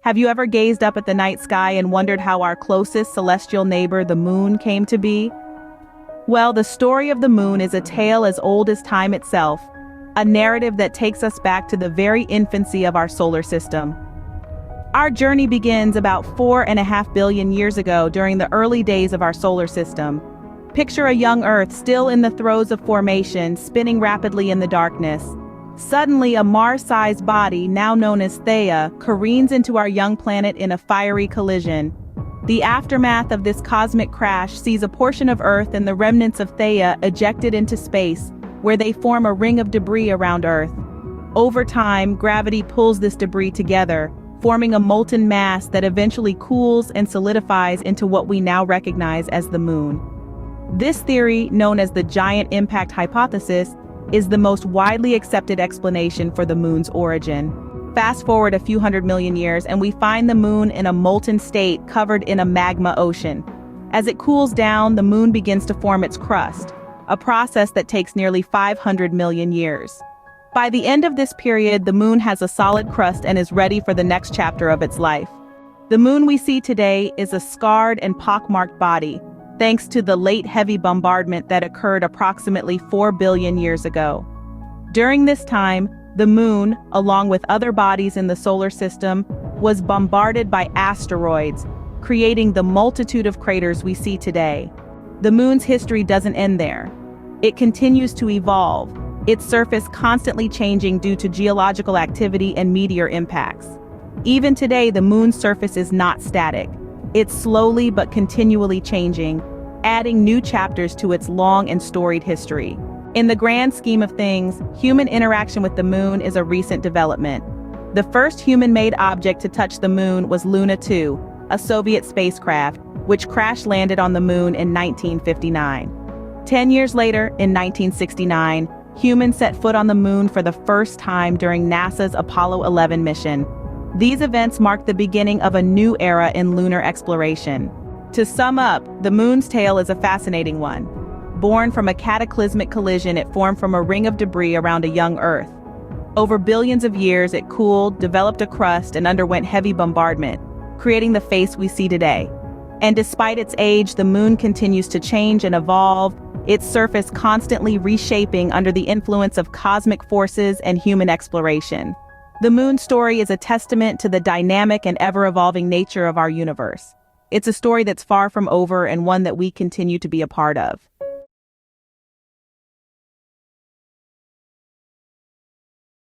Have you ever gazed up at the night sky and wondered how our closest celestial neighbor, the moon, came to be? Well, the story of the moon is a tale as old as time itself, a narrative that takes us back to the very infancy of our solar system. Our journey begins about 4.5 billion years ago during the early days of our solar system. Picture a young Earth still in the throes of formation, spinning rapidly in the darkness. Suddenly, a Mars-sized body, now known as Theia, careens into our young planet in a fiery collision. The aftermath of this cosmic crash sees a portion of Earth and the remnants of Theia ejected into space, where they form a ring of debris around Earth. Over time, gravity pulls this debris together, forming a molten mass that eventually cools and solidifies into what we now recognize as the moon. This theory, known as the giant impact hypothesis, is the most widely accepted explanation for the moon's origin. Fast forward a few 100 million years and we find the moon in a molten state covered in a magma ocean. As it cools down, the moon begins to form its crust, a process that takes nearly 500 million years. By the end of this period, the moon has a solid crust and is ready for the next chapter of its life. The moon we see today is a scarred and pockmarked body, thanks to the late heavy bombardment that occurred approximately 4 billion years ago. During this time, the moon, along with other bodies in the solar system, was bombarded by asteroids, creating the multitude of craters we see today. The moon's history doesn't end there. It continues to evolve, its surface constantly changing due to geological activity and meteor impacts. Even today, the moon's surface is not static. It's slowly but continually changing, adding new chapters to its long and storied history. In the grand scheme of things, human interaction with the moon is a recent development. The first human-made object to touch the moon was Luna 2, a Soviet spacecraft, which crash-landed on the moon in 1959. 10 years later, in 1969, humans set foot on the moon for the first time during NASA's Apollo 11 mission. These events marked the beginning of a new era in lunar exploration. To sum up, the moon's tale is a fascinating one. Born from a cataclysmic collision, it formed from a ring of debris around a young Earth. Over billions of years, it cooled, developed a crust, and underwent heavy bombardment, creating the face we see today. And despite its age, the moon continues to change and evolve, its surface constantly reshaping under the influence of cosmic forces and human exploration. The moon's story is a testament to the dynamic and ever-evolving nature of our universe. It's a story that's far from over and one that we continue to be a part of.